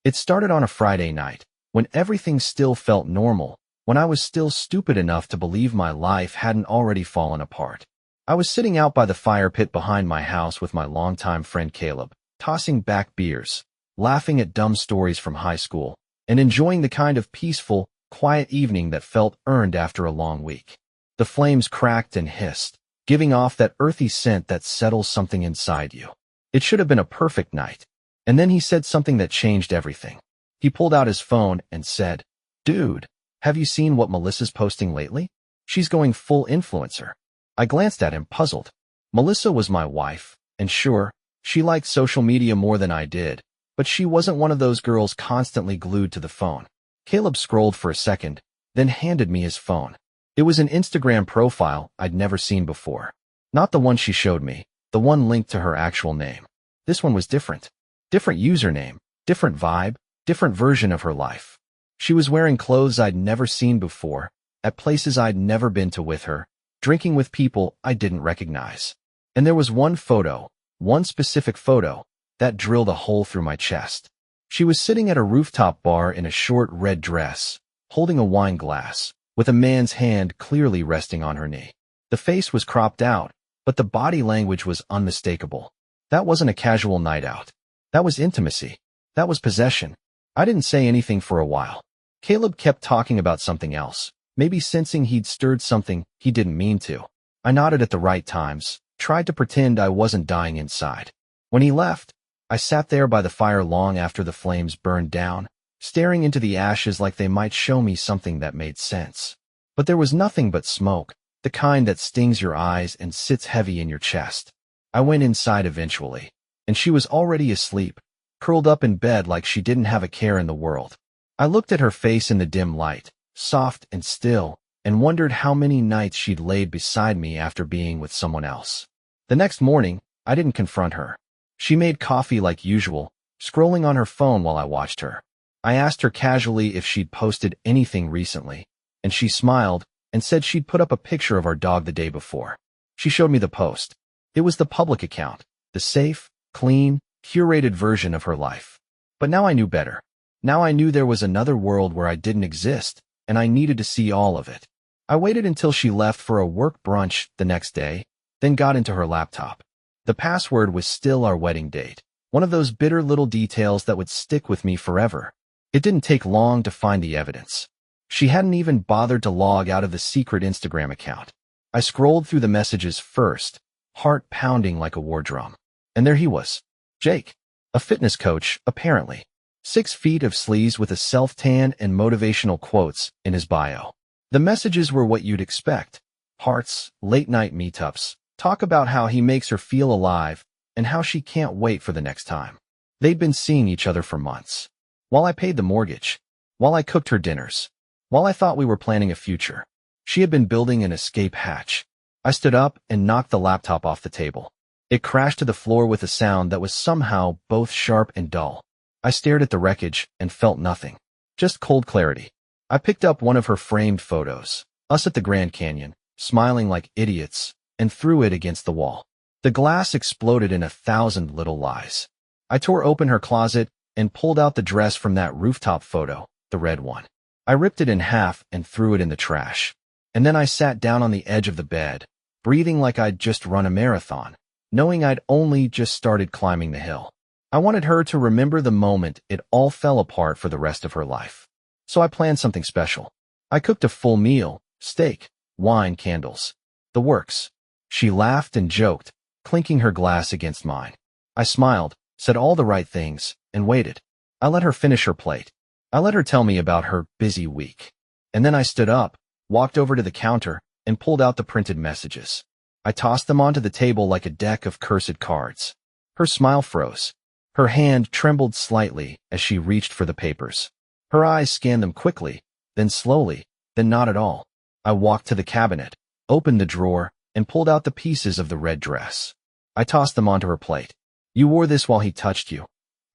It started on a Friday night, when everything still felt normal, when I was still stupid enough to believe my life hadn't already fallen apart. I was sitting out by the fire pit behind my house with my longtime friend Caleb, tossing back beers, laughing at dumb stories from high school, and enjoying the kind of peaceful, quiet evening that felt earned after a long week. The flames cracked and hissed, giving off that earthy scent that settles something inside you. It should have been a perfect night. And then he said something that changed everything. He pulled out his phone and said, "Dude, have you seen what Melissa's posting lately? She's going full influencer." I glanced at him, puzzled. Melissa was my wife, and sure, she liked social media more than I did, but she wasn't one of those girls constantly glued to the phone. Caleb scrolled for a second, then handed me his phone. It was an Instagram profile I'd never seen before. Not the one she showed me, the one linked to her actual name. This one was different. Different username, different vibe, different version of her life. She was wearing clothes I'd never seen before, at places I'd never been to with her, drinking with people I didn't recognize. And there was one photo, one specific photo, that drilled a hole through my chest. She was sitting at a rooftop bar in a short red dress, holding a wine glass, with a man's hand clearly resting on her knee. The face was cropped out, but the body language was unmistakable. That wasn't a casual night out. That was intimacy. That was possession. I didn't say anything for a while. Caleb kept talking about something else, maybe sensing he'd stirred something he didn't mean to. I nodded at the right times, tried to pretend I wasn't dying inside. When he left, I sat there by the fire long after the flames burned down, staring into the ashes like they might show me something that made sense. But there was nothing but smoke, the kind that stings your eyes and sits heavy in your chest. I went inside eventually, and she was already asleep, curled up in bed like she didn't have a care in the world. I looked at her face in the dim light, soft and still, and wondered how many nights she'd laid beside me after being with someone else. The next morning, I didn't confront her. She made coffee like usual, scrolling on her phone while I watched her. I asked her casually if she'd posted anything recently, and she smiled and said she'd put up a picture of our dog the day before. She showed me the post. It was the public account, the safe, clean, curated version of her life. But now I knew better. Now I knew there was another world where I didn't exist, and I needed to see all of it. I waited until she left for a work brunch the next day, then got into her laptop. The password was still our wedding date, one of those bitter little details that would stick with me forever. It didn't take long to find the evidence. She hadn't even bothered to log out of the secret Instagram account. I scrolled through the messages first, heart pounding like a war drum. And there he was. Jake. A fitness coach, apparently. 6 feet of sleeves with a self-tan and motivational quotes in his bio. The messages were what you'd expect. Hearts, late-night meetups, talk about how he makes her feel alive, and how she can't wait for the next time. They'd been seeing each other for months. While I paid the mortgage. While I cooked her dinners. While I thought we were planning a future. She had been building an escape hatch. I stood up and knocked the laptop off the table. It crashed to the floor with a sound that was somehow both sharp and dull. I stared at the wreckage and felt nothing. Just cold clarity. I picked up one of her framed photos, us at the Grand Canyon, smiling like idiots, and threw it against the wall. The glass exploded in 1,000 little lies. I tore open her closet and pulled out the dress from that rooftop photo, the red one. I ripped it in half and threw it in the trash. And then I sat down on the edge of the bed, breathing like I'd just run a marathon, knowing I'd only just started climbing the hill. I wanted her to remember the moment it all fell apart for the rest of her life. So I planned something special. I cooked a full meal, steak, wine, candles. The works. She laughed and joked, clinking her glass against mine. I smiled, said all the right things, and waited. I let her finish her plate. I let her tell me about her busy week. And then I stood up, walked over to the counter, and pulled out the printed messages. I tossed them onto the table like a deck of cursed cards. Her smile froze. Her hand trembled slightly as she reached for the papers. Her eyes scanned them quickly, then slowly, then not at all. I walked to the cabinet, opened the drawer, and pulled out the pieces of the red dress. I tossed them onto her plate. "You wore this while he touched you,"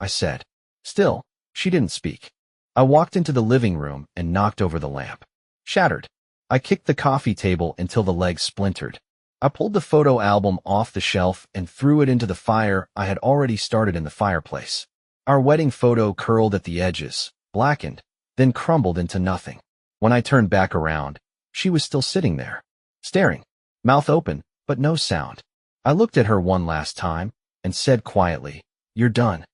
I said. Still, she didn't speak. I walked into the living room and knocked over the lamp. Shattered. I kicked the coffee table until the legs splintered. I pulled the photo album off the shelf and threw it into the fire I had already started in the fireplace. Our wedding photo curled at the edges, blackened, then crumbled into nothing. When I turned back around, she was still sitting there, staring, mouth open, but no sound. I looked at her one last time and said quietly, "You're done."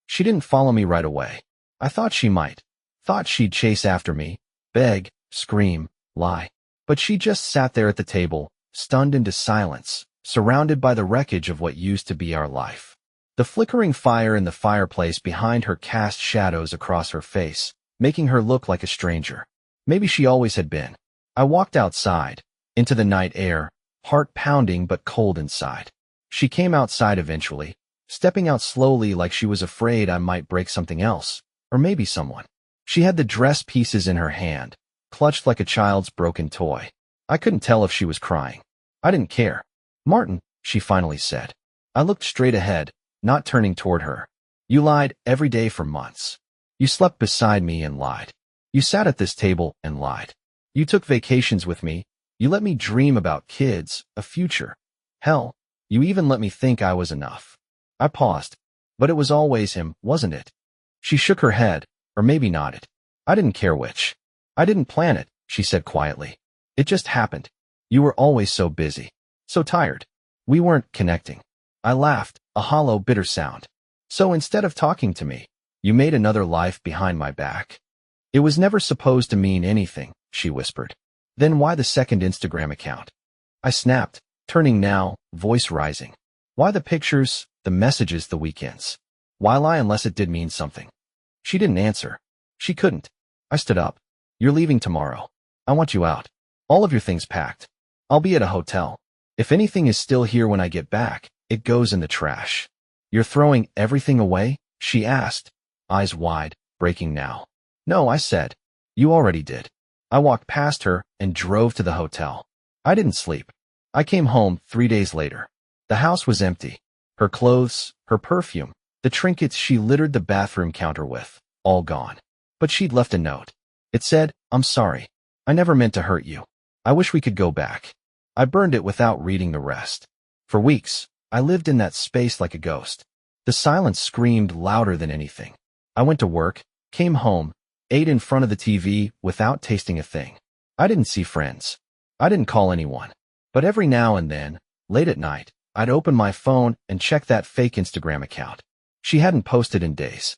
She didn't follow me right away. I thought she might. Thought she'd chase after me, beg, scream, lie. But she just sat there at the table, stunned into silence, surrounded by the wreckage of what used to be our life. The flickering fire in the fireplace behind her cast shadows across her face, making her look like a stranger. Maybe she always had been. I walked outside, into the night air, heart pounding but cold inside. She came outside eventually, stepping out slowly like she was afraid I might break something else, or maybe someone. She had the dress pieces in her hand, clutched like a child's broken toy. I couldn't tell if she was crying. I didn't care. "Martin," she finally said. I looked straight ahead, not turning toward her. "You lied every day for months. You slept beside me and lied. You sat at this table and lied. You took vacations with me. You let me dream about kids, a future. Hell, you even let me think I was enough." I paused. "But it was always him, wasn't it?" She shook her head, or maybe nodded. I didn't care which. "I didn't plan it," she said quietly. "It just happened. You were always so busy. So tired. We weren't connecting." I laughed, a hollow, bitter sound. "So instead of talking to me, you made another life behind my back." "It was never supposed to mean anything," she whispered. "Then why the second Instagram account?" I snapped, turning now, voice rising. "Why the pictures, the messages, the weekends? Why lie unless it did mean something?" She didn't answer. She couldn't. I stood up. "You're leaving tomorrow. I want you out. All of your things packed. I'll be at a hotel. If anything is still here when I get back, it goes in the trash." "You're throwing everything away?" she asked, eyes wide, breaking now. "No," I said. "You already did." I walked past her and drove to the hotel. I didn't sleep. I came home 3 days later. The house was empty. Her clothes, her perfume, the trinkets she littered the bathroom counter with, all gone. But she'd left a note. It said, "I'm sorry. I never meant to hurt you. I wish we could go back." I burned it without reading the rest. For weeks, I lived in that space like a ghost. The silence screamed louder than anything. I went to work, came home, ate in front of the TV without tasting a thing. I didn't see friends. I didn't call anyone. But every now and then, late at night, I'd open my phone and check that fake Instagram account. She hadn't posted in days.